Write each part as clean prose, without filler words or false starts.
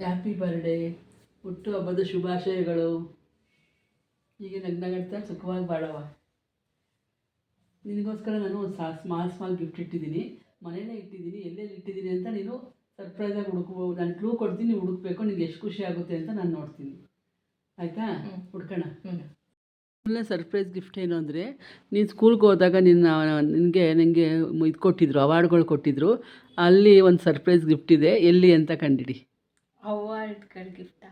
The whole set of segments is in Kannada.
ಹ್ಯಾಪಿ ಬರ್ಡೇ, ಹುಟ್ಟುಹಬ್ಬದ ಶುಭಾಶಯಗಳು. ಹೀಗೆ ನಗ್ನಗಡ್ತಾ ಸುಖವಾಗಿ ಬಾಳವ. ನಿನಗೋಸ್ಕರ ನಾನು ಒಂದು ಸ್ಮಾಲ್ ಗಿಫ್ಟ್ ಇಟ್ಟಿದ್ದೀನಿ, ಮನೇಲೇ ಇಟ್ಟಿದ್ದೀನಿ. ಎಲ್ಲೆಲ್ಲಿ ಇಟ್ಟಿದ್ದೀನಿ ಅಂತ ನೀನು ಸರ್ಪ್ರೈಸಾಗಿ ಹುಡುಕ್ಬೋದು. ನಾನು ಕ್ಲೂ ಕೊಡ್ತೀನಿ, ನೀವು ಹುಡುಕ್ಬೇಕು. ನಿಂಗೆ ಎಷ್ಟು ಖುಷಿ ಆಗುತ್ತೆ ಅಂತ ನಾನು ನೋಡ್ತೀನಿ, ಆಯಿತಾ? ಹುಡ್ಕೋಣ. ಮೊದಲನೇ ಸರ್ಪ್ರೈಸ್ ಗಿಫ್ಟ್ ಏನು ಅಂದರೆ, ನೀನು ಸ್ಕೂಲ್ಗೆ ಹೋದಾಗ ನನಗೆ ಇದು ಕೊಟ್ಟಿದ್ರು, ಅವಾರ್ಡ್ಗಳು ಕೊಟ್ಟಿದ್ರು. ಅಲ್ಲಿ ಒಂದು ಸರ್ಪ್ರೈಸ್ ಗಿಫ್ಟ್ ಇದೆ, ಎಲ್ಲಿ ಅಂತ ಕಂಡಿಡಿ. ಅವಾರ್ಡ್ಗಳ ಗಿಫ್ಟಾ?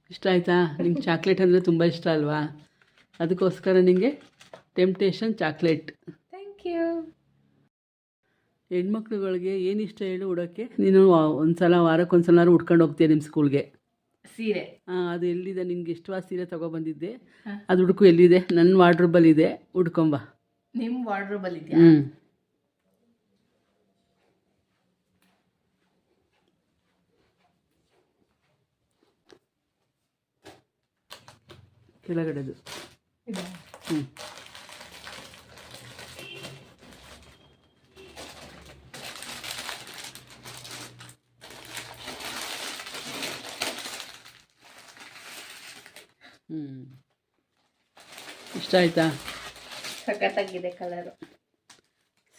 ಇಷ್ಟ ಆಯಿತಾ? ನಿಂಗೆ ಚಾಕ್ಲೇಟ್ ಅಂದರೆ ತುಂಬ ಇಷ್ಟ ಅಲ್ವಾ? ಅದಕ್ಕೋಸ್ಕರ ನಿನಗೆ ಟೆಂಪ್ಟೇಷನ್ ಚಾಕ್ಲೇಟ್. Thank you. ಹೆಣ್ಮಕ್ಳುಗಳಿಗೆ ಏನು ಇಷ್ಟ ಹೇಳು ಉಡೋಕ್ಕೆ? ನೀನು ವಾರಕ್ಕೊಂದ್ಸಲ ಉಟ್ಕೊಂಡು ಹೋಗ್ತೀಯ ನಿಮ್ಮ ಸ್ಕೂಲ್ಗೆ ಸೀರೆ. ಅದು ಎಲ್ಲಿದೆ? ನಿನ್ಗೆ ಇಷ್ಟವಾದ ಸೀರೆ ತೊಗೊಬಂದಿದ್ದೆ, ಅದು ಹುಡುಕು. ಎಲ್ಲಿದೆ? ನನ್ನ ವಾರ್ಡ್ರೋಬಲ್ಲಿದೆ, ಹುಡ್ಕೊಂಬ. ನಿಮ್ಮ ವಾರ್ಡ್ರೋಬಲ್ ಇದೆಯಾ? ಕೆಳಗಡೆದು. ಇಷ್ಟ ಆಯ್ತಾ? ಸಖತ್ತಾಗಿದೆ ಕಲರು.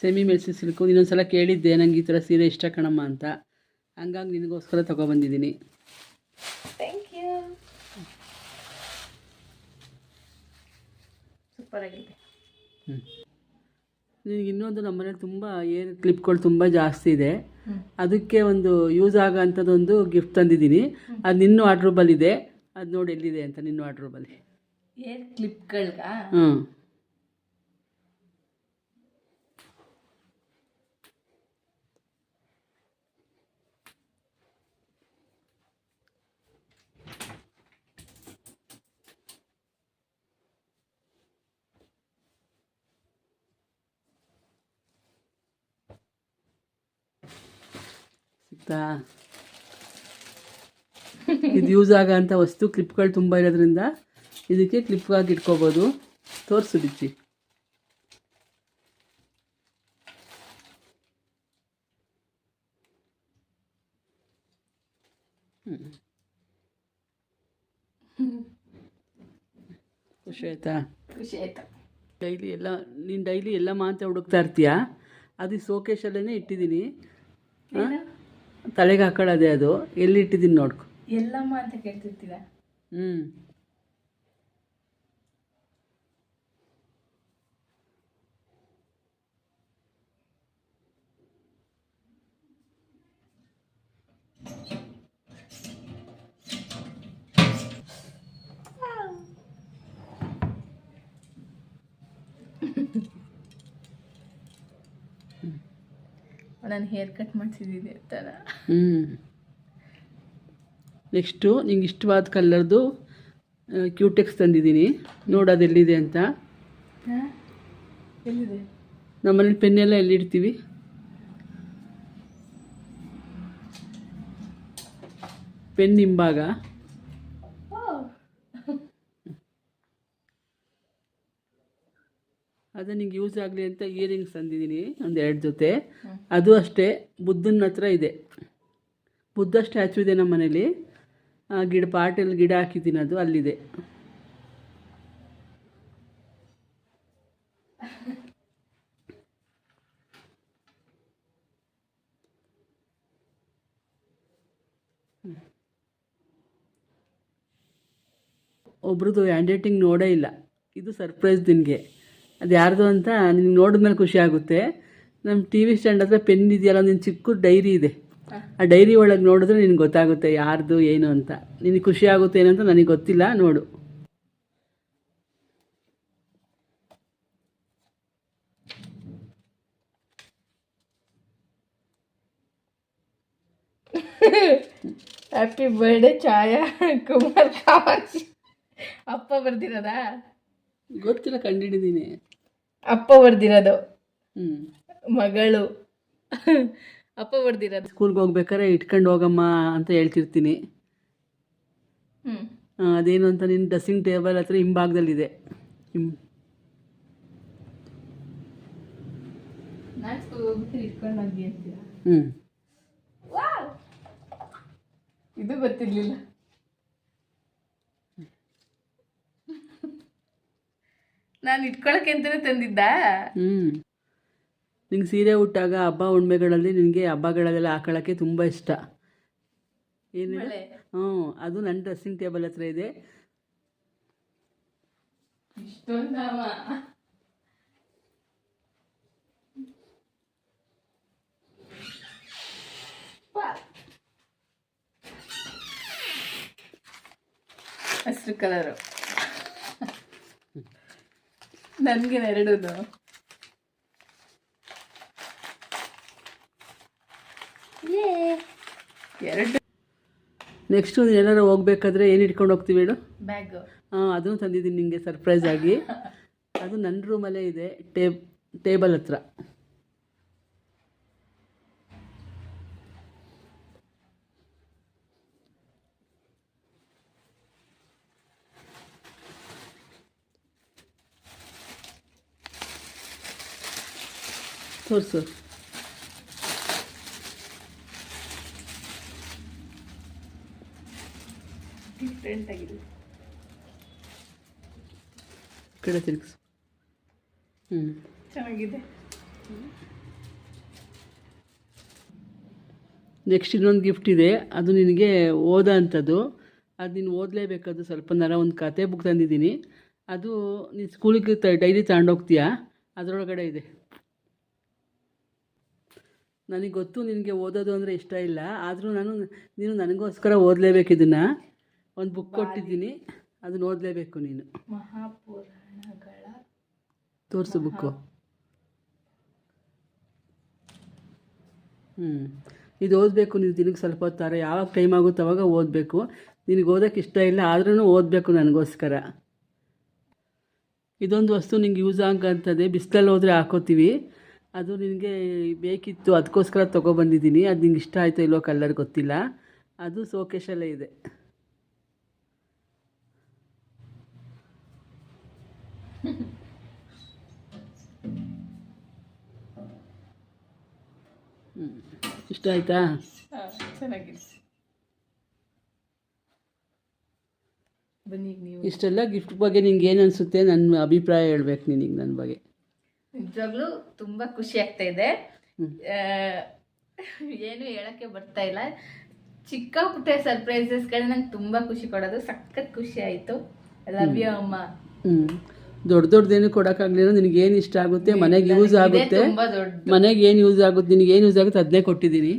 Semi ಮೆಲ್ಸಿ silk. ಇನ್ನೊಂದ್ಸಲ ಕೇಳಿದ್ದೆ ನಂಗೆ ಈ ಥರ ಸೀರೆ ಇಷ್ಟ ಕಣಮ್ಮ ಅಂತ, ಹಂಗಾಗಿ ನಿನಗೋಸ್ಕರ ತೊಗೊಬಂದಿದ್ದೀನಿ. Thank you. ಸೂಪರ್ ಆಗಿದೆ. ನಿನಗೆ ಇನ್ನೊಂದು, ನಮ್ಮನೇಲಿ ತುಂಬ ಏರ್ ಕ್ಲಿಪ್ಗಳು ತುಂಬ ಜಾಸ್ತಿ ಇದೆ, ಅದಕ್ಕೆ ಒಂದು ಯೂಸ್ ಆಗೋ ಅಂಥದ್ದೊಂದು ಗಿಫ್ಟ್ ತಂದಿದ್ದೀನಿ. ಅದು ನಿನ್ನ ವಾರ್ಡ್ರೋಬಲ್ಲಿದೆ, ಅದು ನೋಡಿ ಎಲ್ಲಿದೆ ಅಂತ. ನಿನ್ನ ವಾರ್ಡ್ರೋಬಲ್ಲಿ ಏರ್ ಕ್ಲಿಪ್ಗಳ್ಗ? ಸಿಗ್ತಾ? ಇದು ಯೂಸ್ ಆಗೋ ಅಂಥ ವಸ್ತು. ಕ್ಲಿಪ್ಗಳು ತುಂಬ ಇರೋದ್ರಿಂದ ಇದಕ್ಕೆ ಕ್ಲಿಪ್ಗಾಗಿ ಇಟ್ಕೋಬೋದು. ತೋರಿಸು ಬಿಚ್ಚಿ. ಖುಷಿ ಆಯ್ತಾ? ಖುಷಿ ಆಯ್ತು. ನೀನು ಡೈಲಿ ಎಲ್ಲ ಮಾತ್ರ ಹುಡುಕ್ತಾ ಇರ್ತೀಯ, ಅದು ಸೋಕೇಶಲ್ಲೇ ಇಟ್ಟಿದ್ದೀನಿ. ತಲೆಗೆ ಹಾಕೊಳ್ಳೋದೆ ಅದು. ಎಲ್ಲಿ ಇಟ್ಟಿದ್ದೀನಿ ನೋಡ್ಕೊ. ಎಲ್ಲಮ್ಮ ಅಂತ ಕೇಳ್ತಿರ್ತೀರ? ನಾನು ಹೇರ್ ಕಟ್ ಮಾಡಿಸಿದ್ದೀನಿ ಥರ. ನೆಕ್ಸ್ಟು ನಿಂಗೆ ಇಷ್ಟವಾದ ಕಲರ್ದು ಕ್ಯೂಟೆಕ್ಸ್ ತಂದಿದ್ದೀನಿ, ನೋಡೋದು ಎಲ್ಲಿದೆ ಅಂತ. ಎಲ್ಲಿದೆ? ನಮ್ಮನೇಲಿ ಪೆನ್ನೆಲ್ಲ ಎಲ್ಲಿಡ್ತೀವಿ? ಪೆನ್ ಹಿಂಭಾಗ. ಅದು ನಿಂಗೆ ಯೂಸ್ ಆಗಲಿ ಅಂತ ಇಯರಿಂಗ್ಸ್ ತಂದಿದ್ದೀನಿ, ಒಂದು 2 ಜೊತೆ. ಅದು ಅಷ್ಟೇ, ಬುದ್ಧನ ಹತ್ರ ಇದೆ. ಬುದ್ಧ ಸ್ಟ್ಯಾಚು ಇದೆ ನಮ್ಮ ಮನೇಲಿ. ಪಾಟಲ್ಲಿ ಗಿಡ ಹಾಕಿದ್ದೀನಿ, ಅದು ಅಲ್ಲಿದೆ. ಒಬ್ರದ್ದು ಹ್ಯಾಂಡ್ ರೈಟಿಂಗ್ ನೋಡೇ ಇಲ್ಲ. ಇದು ಸರ್ಪ್ರೈಸ್ ನಿನಗೆ. ಅದು ಯಾರ್ದು ಅಂತ ನಿನ್ಗೆ ನೋಡಿದ್ಮೇಲೆ ಖುಷಿ ಆಗುತ್ತೆ. ನಮ್ಮ TV ಸ್ಟ್ಯಾಂಡ್ ಹತ್ರ ಪೆನ್ ಇದೆಯಲ್ಲ, ನಿನ್ನ ಚಿಕ್ಕ ಡೈರಿ ಇದೆ, ಆ ಡೈರಿ ಒಳಗೆ ನೋಡಿದ್ರೆ ನಿನಗೆ ಗೊತ್ತಾಗುತ್ತೆ ಯಾರ್ದು ಏನು ಅಂತ. ನಿನಗೆ ಖುಷಿ ಆಗುತ್ತೆ ಏನಂತ ನನಗೆ ಗೊತ್ತಿಲ್ಲ, ನೋಡು. ಹ್ಯಾಪಿ ಬರ್ಡೇ ಛಾಯಾ ಕುಮಾರ್ ಕಾಮಾಕ್ಷಿ. ಅಪ್ಪ ಬರ್ದಿರೋದಾ? ಗೊತ್ತಿಲ್ಲ, ಕಂಡಿಡಿದ್ದೀನಿ. ಅಪ್ಪ ಬರ್ದಿರೋದು. ಮಗಳು ಅಪ್ಪ ಬರ್ದಿರೋದು. ಸ್ಕೂಲ್ಗೆ ಹೋಗ್ಬೇಕಾದ್ರೆ ಇಟ್ಕೊಂಡು ಹೋಗಮ್ಮ ಅಂತ ಹೇಳ್ತಿರ್ತೀನಿ. ಅದೇನು ಅಂತ ನಿನ್ನ ಡ್ರೆಸ್ಸಿಂಗ್ ಟೇಬಲ್ ಹತ್ರ ಹಿಂಭಾಗದಲ್ಲಿದೆ. ನಾನು ಸ್ಕೂಲ್ ಹೋಗ್ಬಿಟ್ಟು ಇಟ್ಕೊಂಡು ಹೋಗಿ ಅಂತೀರಾ? ಇದು ಗೊತ್ತಿರ್ಲಿಲ್ಲ. ನಾನು ಇಟ್ಕೊಳಕ್ಕೆ ಅಂತಾನೆ ತಂದಿದ್ದ. ನಿಂಗೆ ಸೀರೆ ಉಟ್ಟಾಗ ಹಬ್ಬ ಹುಣ್ಮೆಗಳಲ್ಲಿ ನಿನಗೆ ಹಬ್ಬಗಳಲ್ಲೆಲ್ಲ ಹಾಕೊಳ್ಳೋಕ್ಕೆ ತುಂಬ ಇಷ್ಟ. ಏನಿದೆ? ಅದು ನನ್ನ ಡ್ರೆಸ್ಸಿಂಗ್ ಟೇಬಲ್ ಹತ್ರ ಇದೆ. ಇಷ್ಟೊಂದವ ಹಸಿರು ಕಲರು ನನಗೆ ಎರಡೂ ಎರಡು. ನೆಕ್ಸ್ಟು ಎಲ್ಲರೂ ಹೋಗ್ಬೇಕಾದ್ರೆ ಏನು ಇಟ್ಕೊಂಡು ಹೋಗ್ತೀವಿ ಹೇಳು? ಬ್ಯಾಗ್. ಅದನ್ನು ತಂದಿದ್ದೀನಿ ನಿಮಗೆ ಸರ್ಪ್ರೈಸ್ ಆಗಿ. ಅದು ನನ್ನ ರೂಮಲ್ಲೇ ಇದೆ, ಟೇಬಲ್ ಹತ್ರ. ತೋರಿಸು. ಡಿಫ್ರೆಂಟ್ ಆಗಿದೆ. ಕಡೆ ತಿರುಗಿಸು. ಚೆನ್ನಾಗಿದೆ. ನೆಕ್ಸ್ಟ್ ಇನ್ನೊಂದು ಗಿಫ್ಟ್ ಇದೆ. ಅದು ನಿನಗೆ ಓದೋ ಅಂಥದ್ದು. ಅದು ನೀನು ಓದಲೇಬೇಕದು. ಸ್ವಲ್ಪ ಒಂದು ಕತೆ ಬುಕ್ ತಂದಿದ್ದೀನಿ. ಅದು ನೀನು ಸ್ಕೂಲಿಗೆ ಡೈಲಿ ತಗೊಂಡೋಗ್ತೀಯಾ, ಅದರೊಳಗಡೆ ಇದೆ. ನನಗೆ ಗೊತ್ತು ನಿನಗೆ ಓದೋದು ಅಂದರೆ ಇಷ್ಟ ಇಲ್ಲ, ಆದರೂ ನೀನು ನನಗೋಸ್ಕರ ಓದಲೇಬೇಕು. ಇದನ್ನು ಒಂದು ಬುಕ್ ಕೊಟ್ಟಿದ್ದೀನಿ, ಅದನ್ನು ಓದಲೇಬೇಕು ನೀನು. ಮಹಾಪುರಾಣಗಳ ತೋರಿಸು ಬುಕ್ಕು. ಇದು ಓದಬೇಕು ನೀನು ದಿನಕ್ಕೆ ಸ್ವಲ್ಪ ಹೊತ್ತಾರೆ. ಯಾವಾಗ ಟೈಮ್ ಆಗುತ್ತೆ ಅವಾಗ ಓದಬೇಕು. ನಿನಗೆ ಓದೋಕ್ಕೆ ಇಷ್ಟ ಇಲ್ಲ, ಆದ್ರೂ ಓದಬೇಕು ನನಗೋಸ್ಕರ. ಇದೊಂದು ವಸ್ತು ನಿಂಗೆ ಯೂಸ್ ಆಗಂತದೆ. ಬಿಸಿಲಲ್ಲಿ ಹೋದರೆ ಹಾಕೋತೀವಿ. ಅದು ನಿನಗೆ ಬೇಕಿತ್ತು, ಅದಕ್ಕೋಸ್ಕರ ತೊಗೊಬಂದಿದ್ದೀನಿ. ಅದು ನಿಂಗೆ ಇಷ್ಟ ಆಯಿತು ಇಲ್ಲೋ ಕಲರ್ ಗೊತ್ತಿಲ್ಲ. ಅದು ಸೋಕೇಶಲ್ಲೇ ಇದೆ. ಇಷ್ಟ ಆಯ್ತಾ? ಚೆನ್ನಾಗಿದೆ. ಬನ್ನಿ ನೀವು. ಇಷ್ಟೆಲ್ಲ ಗಿಫ್ಟ್ ಬಗ್ಗೆ ನಿಂಗೆ ಏನು ಅನಿಸುತ್ತೆ? ನನ್ನ ಅಭಿಪ್ರಾಯ ಹೇಳ್ಬೇಕು ನಿನಗೆ ನನ್ನ ಬಗ್ಗೆ. ನಿಜವಾಗ್ಲೂ ತುಂಬ ಖುಷಿ ಆಗ್ತಾ ಇದೆ. ಏನು ಹೇಳೋಕ್ಕೆ ಬರ್ತಾ ಇಲ್ಲ. ಚಿಕ್ಕ ಪುಟ್ಟ ಸರ್ಪ್ರೈಸಸ್ಗಳು ನಂಗೆ ತುಂಬ ಖುಷಿ ಕೊಡೋದು. ಸಖತ್ ಖುಷಿ ಆಯಿತು. ಲವ್ ಯು ಅಮ್ಮ. ದೊಡ್ಡದೇನು ಕೊಡೋಕ್ಕಾಗಲಿಲ್ಲ. ನಿನಗೆ ಏನು ಇಷ್ಟ ಆಗುತ್ತೆ, ಮನೆಗೆ ಯೂಸ್ ಆಗುತ್ತೆ, ಮನೆಗೆ ಏನು ಯೂಸ್ ಆಗುತ್ತೆ, ನಿನಗೆ ಏನು ಯೂಸ್ ಆಗುತ್ತೆ ಅದನ್ನೇ ಕೊಟ್ಟಿದ್ದೀನಿ.